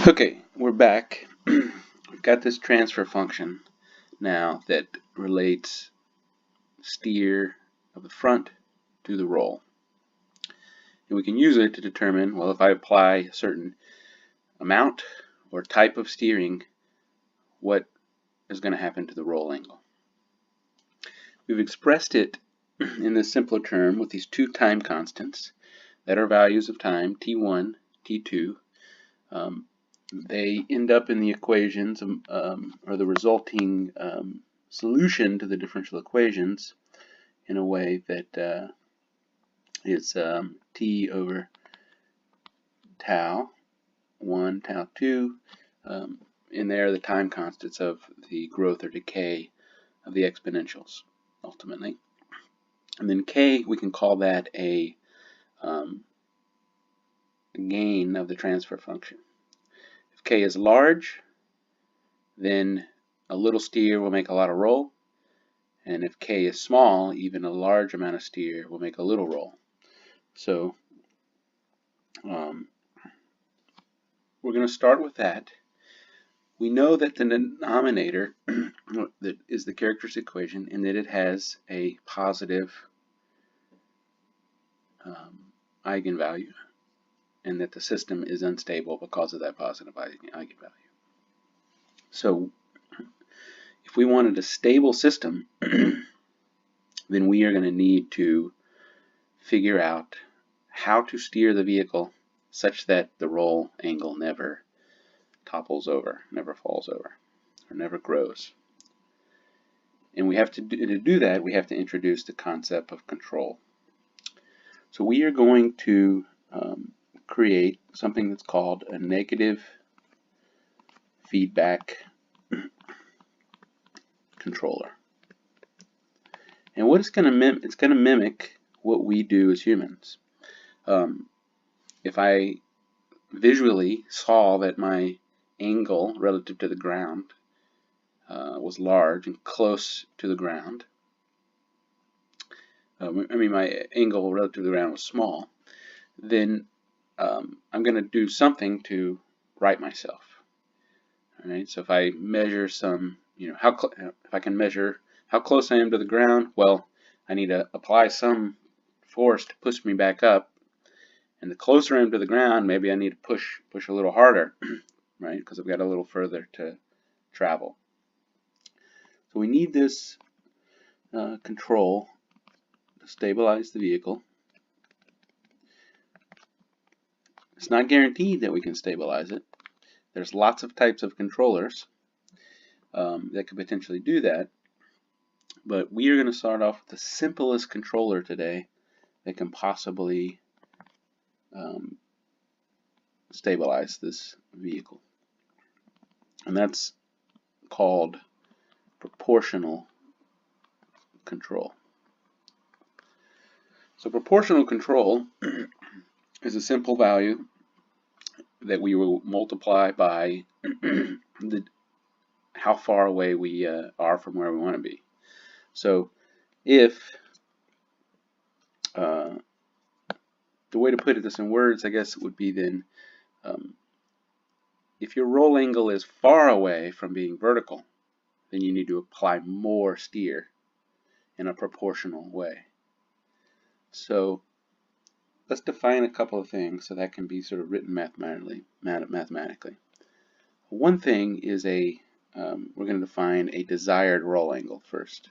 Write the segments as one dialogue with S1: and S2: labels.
S1: Okay, we're back. We've got this transfer function now that relates steer of the front to the roll. And we can use it to determine, well, if I apply a certain amount or type of steering, what is going to happen to the roll angle. We've expressed it in this simpler term with these two time constants that are values of time, t1, t2. They end up in the equations or the resulting solution to the differential equations in a way that is t over tau 1, tau 2. In there, the time constants of the growth or decay of the exponentials, ultimately. And then k, we can call that a gain of the transfer function. If k is large, then a little steer will make a lot of roll. And if k is small, even a large amount of steer will make a little roll. So we're going to start with that. We know that the denominator that is the characteristic equation and that it has a positive eigenvalue and that the system is unstable because of that positive eigenvalue. So if we wanted a stable system, then we are going to need to figure out how to steer the vehicle such that the roll angle never topples over, never falls over, or never grows. And we have to do that, we have to introduce the concept of control. So we are going to create something that's called a negative feedback controller. And what it's going to mimic what we do as humans. If I visually saw that my angle relative to the ground was large and close to the ground, my angle relative to the ground was small, then I'm going to do something to right myself. All right, so if I measure some, if I can measure how close I am to the ground, well, I need to apply some force to push me back up. And the closer I am to the ground, maybe I need to push a little harder, right? Because I've got a little further to travel. So we need this control to stabilize the vehicle. It's not guaranteed that we can stabilize it. There's lots of types of controllers that could potentially do that. But we are going to start off with the simplest controller today that can possibly stabilize this vehicle. And that's called proportional control. So proportional control is a simple value that we will multiply by how far away we are from where we want to be. So if the way to put this in words, I guess, would be then if your roll angle is far away from being vertical, then you need to apply more steer in a proportional way. So let's define a couple of things so that can be sort of written mathematically. One thing is we're going to define a desired roll angle first.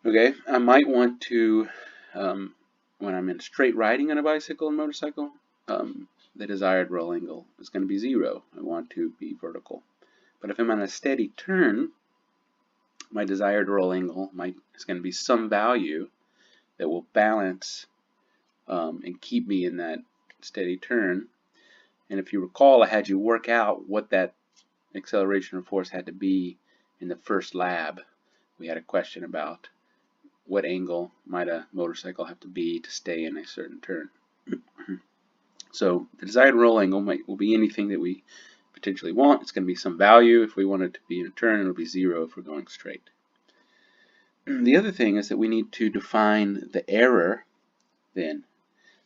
S1: Okay, I might want to, when I'm in straight riding on a bicycle and motorcycle, the desired roll angle is going to be 0. I want to be vertical. But if I'm on a steady turn, my desired roll angle is going to be some value that will balance and keep me in that steady turn. And if you recall, I had you work out what that acceleration or force had to be in the first lab. We had a question about what angle might a motorcycle have to be to stay in a certain turn. So the desired roll angle will be anything that we potentially want. It's going to be some value. If we want it to be in a turn, it'll be 0 if we're going straight. The other thing is that we need to define the error then.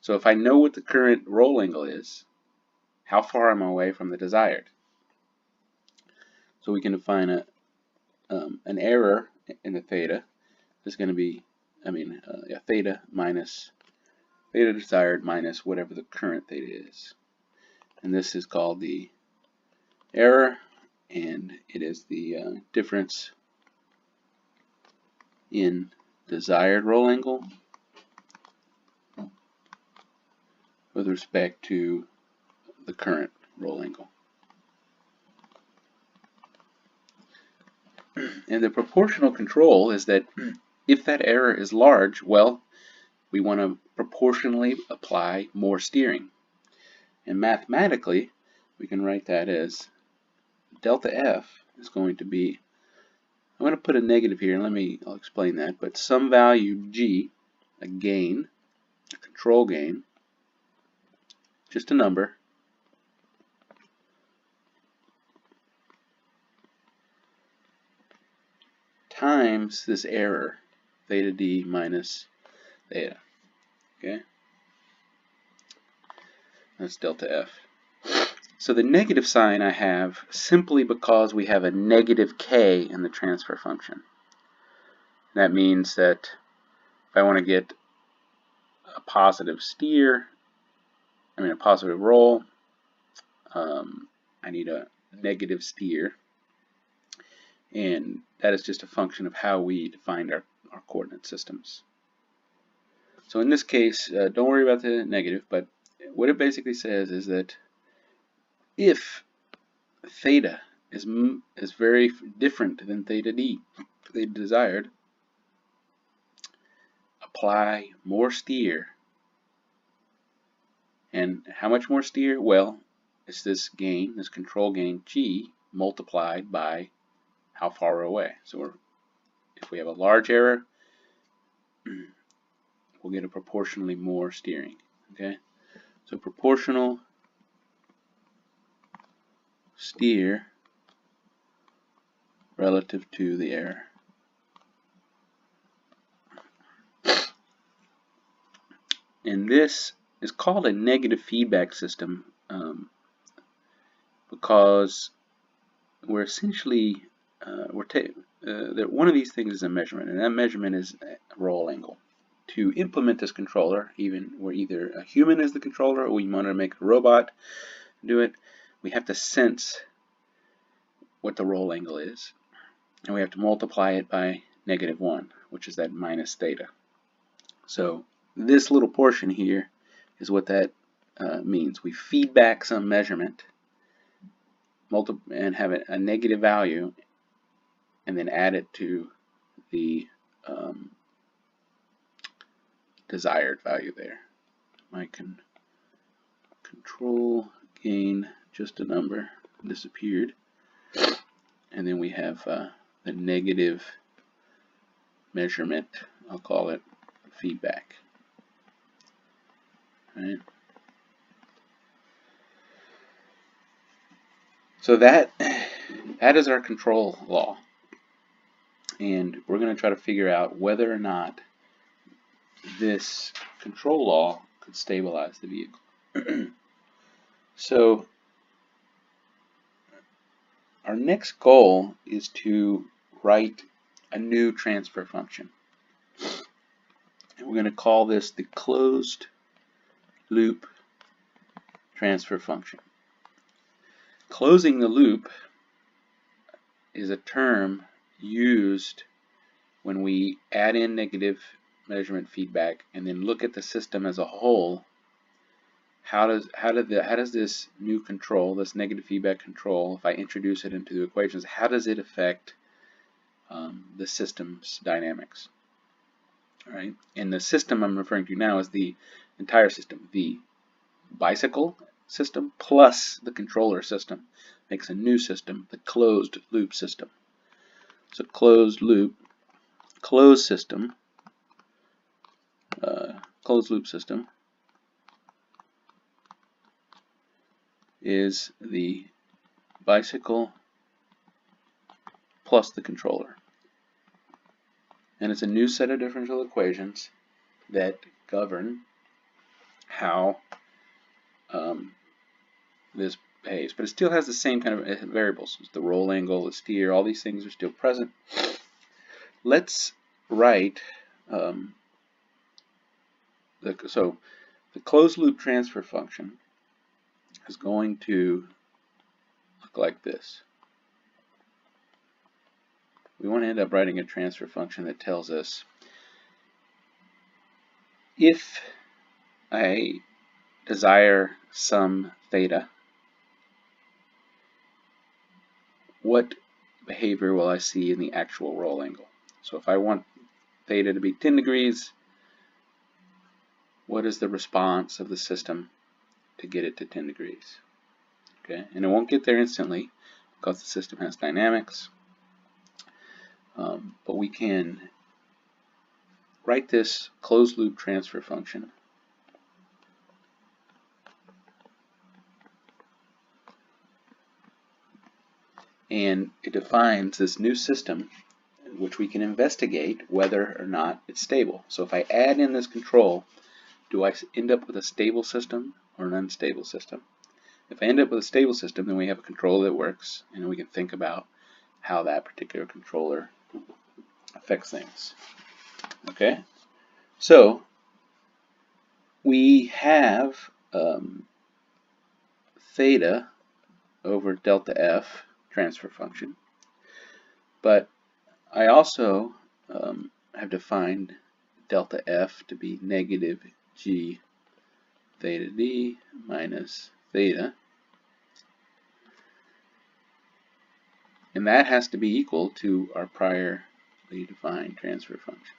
S1: So if I know what the current roll angle is, how far am I away from the desired? So we can define an error in the theta is going to be, theta minus theta desired minus whatever the current theta is. And this is called the error, and it is the difference in desired roll angle with respect to the current roll angle. And the proportional control is that if that error is large, well, we want to proportionally apply more steering. And mathematically, we can write that as delta F is going to be, I'm going to put a negative here, and I'll explain that, but some value G, a gain, a control gain, just a number, times this error, theta d minus theta. Okay? That's delta F. So the negative sign I have simply because we have a negative k in the transfer function. That means that if I want to get a positive a positive roll, I need a negative steer. And that is just a function of how we defined our coordinate systems. So in this case, don't worry about the negative, but what it basically says is that if theta is very different than theta d, theta desired, apply more steer. And how much more steer? Well, it's this gain, this control gain G, multiplied by how far we're away. So if we have a large error, we'll get a proportionally more steering. Okay, so proportional steer relative to the error. And this is called a negative feedback system because we're essentially one of these things is a measurement, and that measurement is a roll angle. To implement this controller, where either a human is the controller or we want to make a robot do it, we have to sense what the roll angle is, and we have to multiply it by -1, which is that minus theta. So this little portion here is what that means. We feed back some measurement and have a negative value, and then add it to the desired value there. I can control gain, just a number, disappeared, and then we have the negative measurement, I'll call it feedback. Right. So that is our control law, and we're going to try to figure out whether or not this control law could stabilize the vehicle. So our next goal is to write a new transfer function, and we're going to call this the closed loop transfer function. Closing the loop is a term used when we add in negative measurement feedback and then look at the system as a whole. How does this new control, this negative feedback control, if I introduce it into the equations, how does it affect the system's dynamics? All right, and the system I'm referring to now is the entire system, the bicycle system plus the controller system makes a new system, the closed loop system. So closed loop system is the bicycle plus the controller. And it's a new set of differential equations that govern how this behaves. But it still has the same kind of variables. The roll angle, the steer, all these things are still present. Let's write so the closed loop transfer function is going to look like this. We want to end up writing a transfer function that tells us if I desire some theta, what behavior will I see in the actual roll angle? So if I want theta to be 10 degrees, what is the response of the system to get it to 10 degrees? Okay, and it won't get there instantly because the system has dynamics. But we can write this closed loop transfer function and it defines this new system which we can investigate whether or not it's stable. So if I add in this control, do I end up with a stable system or an unstable system? If I end up with a stable system, then we have a controller that works, and we can think about how that particular controller affects things. Okay, so we have theta over delta f transfer function, but I also have defined delta f to be negative g theta d minus theta, and that has to be equal to our priorly defined transfer function.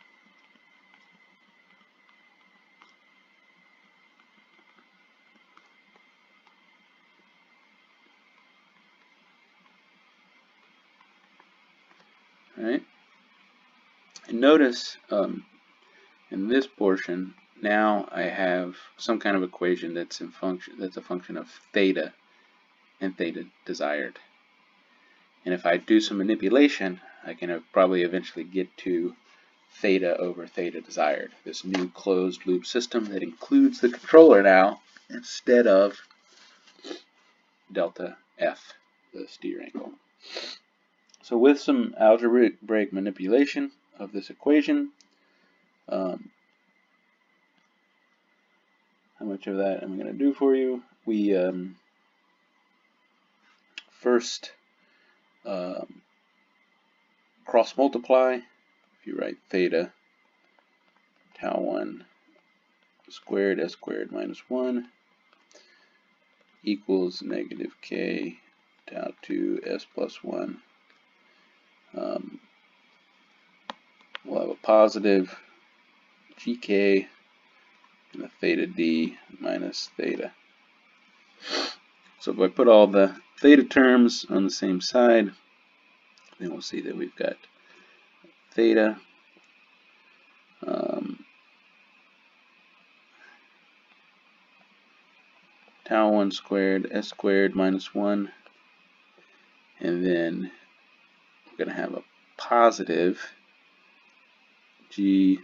S1: All right, and notice in this portion now I have some kind of equation that's a function of theta and theta desired. And if I do some manipulation, I can probably eventually get to theta over theta desired, this new closed loop system that includes the controller now instead of delta f, the steer angle. So with some algebraic manipulation of this equation, how much of that am I going to do for you? We first cross multiply. If you write theta tau 1 squared s squared minus 1 equals negative k tau 2 s plus 1, we'll have a positive gk and a theta d minus theta. So if I put all the theta terms on the same side, then we'll see that we've got theta tau 1 squared s squared minus 1, and then we're going to have a positive g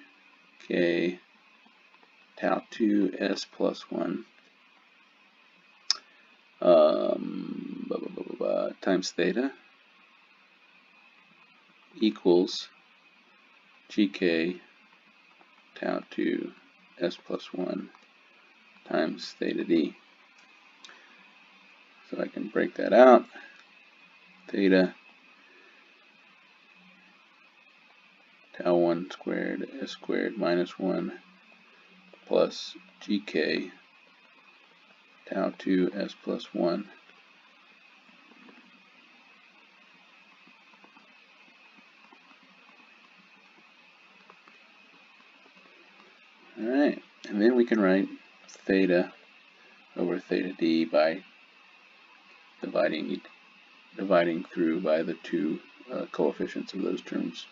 S1: k tau 2 s plus 1 times theta equals gk tau 2 s plus 1 times theta d. So I can break that out. Theta tau 1 squared s squared minus 1 plus gk tau 2 s plus 1 Alright, and then we can write theta over theta d by dividing through by the two coefficients of those terms.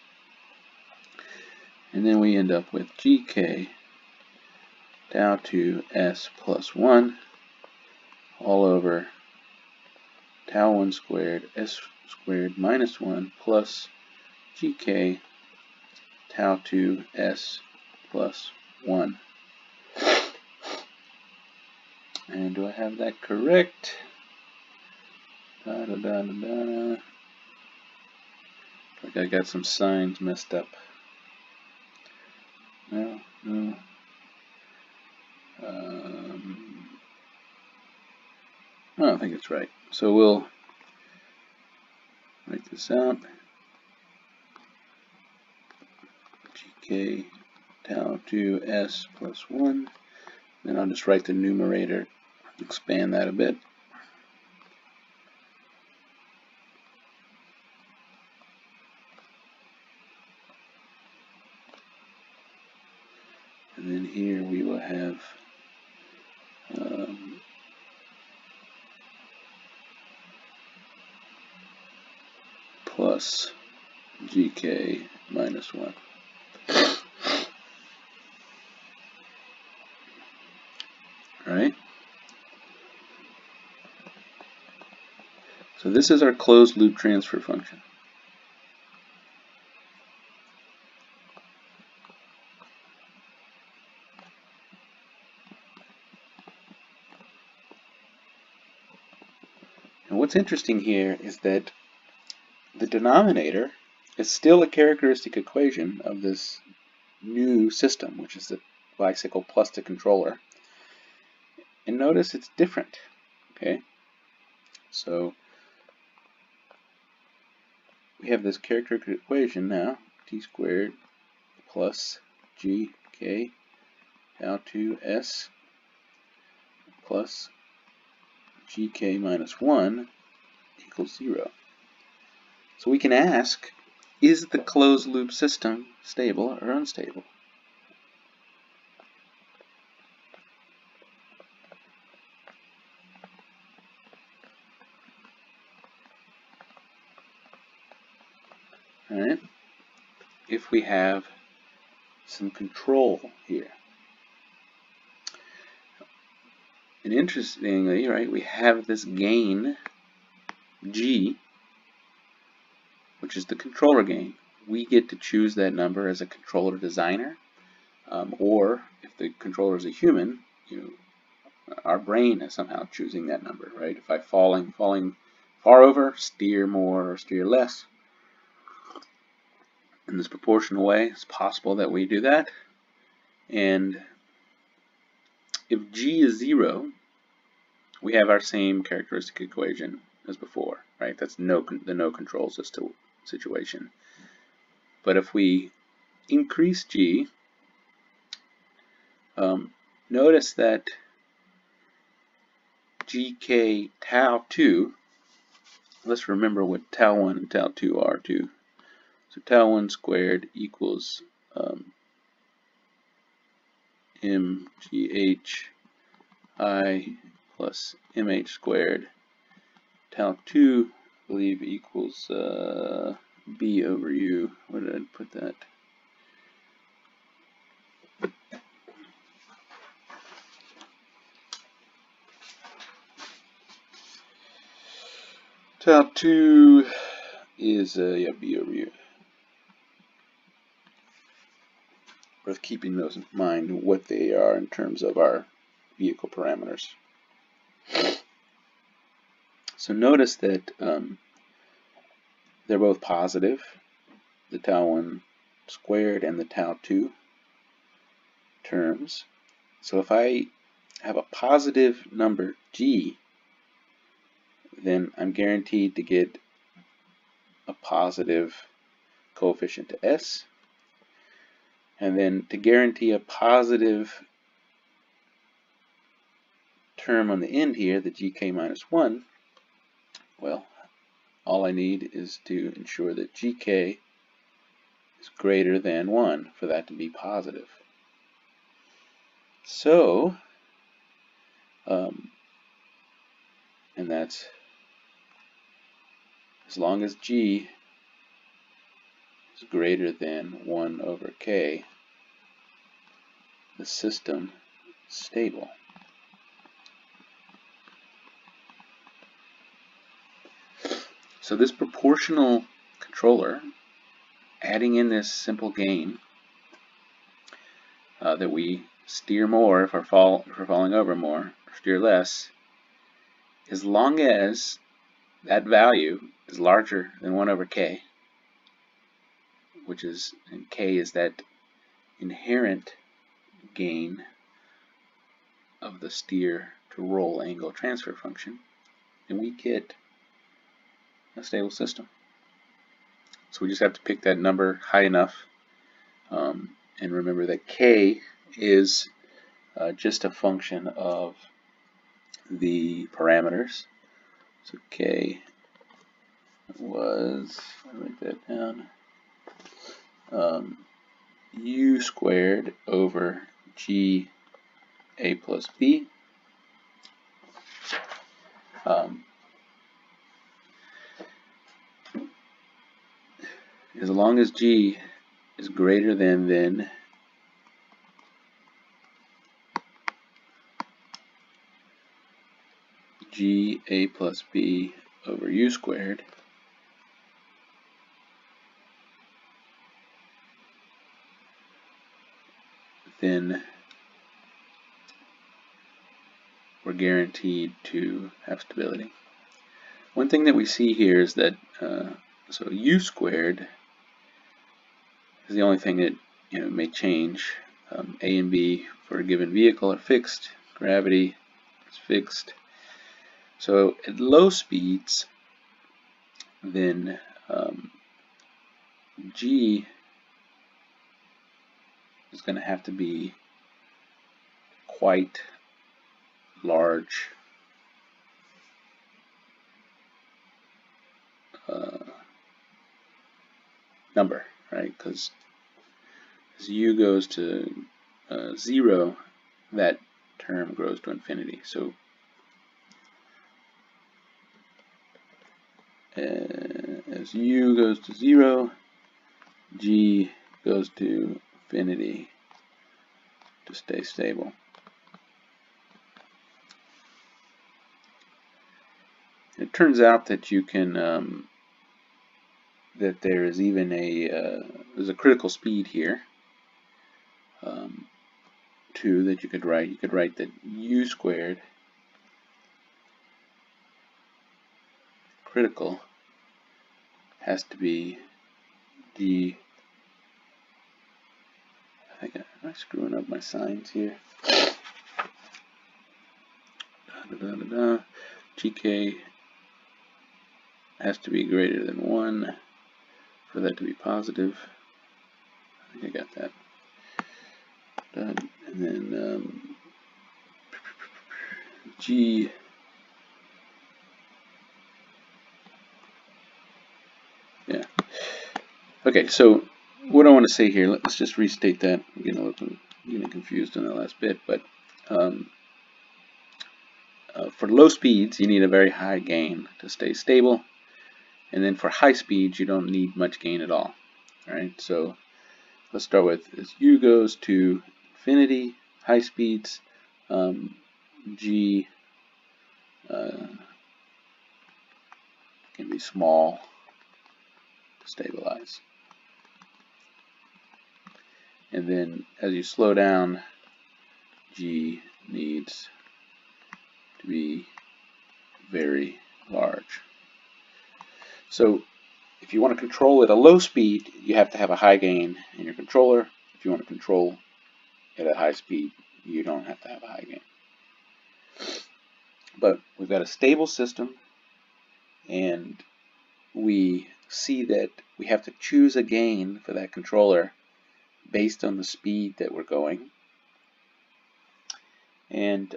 S1: And then we end up with gk tau 2 s plus 1 all over tau 1 squared s squared minus 1 plus gk tau 2 s plus 1. And do I have that correct? Da, da, da, da, da. Like I got some signs messed up. No, no. I don't think it's right. So we'll write this out. GK tau 2 S plus 1. Then I'll just write the numerator, expand that a bit. And then here we will have plus GK minus 1. Alright. So this is our closed loop transfer function. And what's interesting here is that the denominator is still a characteristic equation of this new system, which is the bicycle plus the controller. And notice it's different. Okay, so we have this characteristic equation now, t squared plus gk tau 2s plus gk minus 1 equals 0. So we can ask, is the closed loop system stable or unstable? Alright, if we have some control here. And interestingly, right, we have this gain G, which is the controller gain. We get to choose that number as a controller designer, or if the controller is a human, our brain is somehow choosing that number, right? If I'm falling far over, steer more or steer less. In this proportional way, it's possible that we do that. And if G is 0, we have our same characteristic equation as before, right? That's the no control situation. But if we increase G, notice that GK tau 2, let's remember what tau 1 and tau 2 are too. So tau 1 squared equals mgh I plus mh squared. Tau 2, I believe, equals b over u. Where did I put that? Tau 2 is b over u. Worth keeping those in mind, what they are in terms of our vehicle parameters. So notice that they're both positive, the tau 1 squared and the tau 2 terms. So if I have a positive number G, then I'm guaranteed to get a positive coefficient to S. And then to guarantee a positive term on the end here, the GK minus 1, well, all I need is to ensure that GK is greater than 1 for that to be positive. So, and that's as long as G is greater than 1 over K, the system is stable. So this proportional controller, adding in this simple gain that we steer more if we're falling over more, steer less, as long as that value is larger than 1 over k, which is, and k is that inherent gain of the steer to roll angle transfer function, then we get a stable system. So we just have to pick that number high enough, and remember that k is just a function of the parameters. So k was, I'll write that down, u squared over g a plus b. As long as g is greater than g a plus b over u squared, then we're guaranteed to have stability. One thing that we see here is that so u squared is the only thing that may change. A and b for a given vehicle are fixed. Gravity is fixed. So at low speeds, then g is going to have to be quite large number, right? Because as u goes to 0, that term grows to infinity. So as u goes to 0, g goes to infinity to stay stable. It turns out that you can that there is even there's a critical speed here too that you could write. You could write that u squared critical has to be g. I think I'm screwing up my signs here. GK has to be greater than 1 for that to be positive. I think I got that. And then G yeah. Okay, so what I want to say here, let's just restate that. I'm getting confused in the last bit, but for low speeds, you need a very high gain to stay stable, and then for high speeds, you don't need much gain at all. All right, so let's start with as u goes to infinity, high speeds, g can be small to stabilize. And then as you slow down, g needs to be very large. So if you want to control at a low speed, you have to have a high gain in your controller. If you want to control at a high speed, you don't have to have a high gain. But we've got a stable system, and we see that we have to choose a gain for that controller based on the speed that we're going. And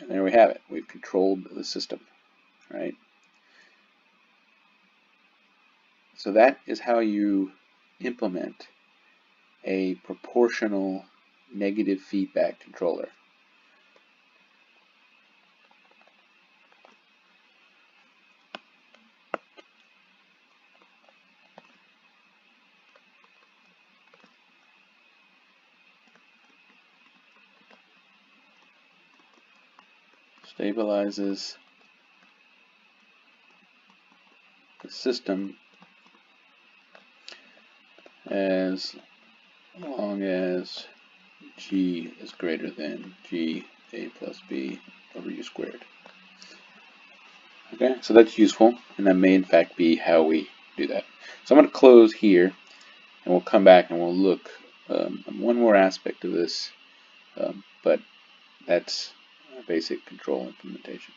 S1: there we have it. We've controlled the system, right? So that is how you implement a proportional negative feedback controller. Stabilizes the system as as long as g is greater than g a plus b over u squared. Okay, so that's useful, and that may in fact be how we do that. So I'm going to close here, and we'll come back and we'll look at one more aspect of this, but that's basic control implementation.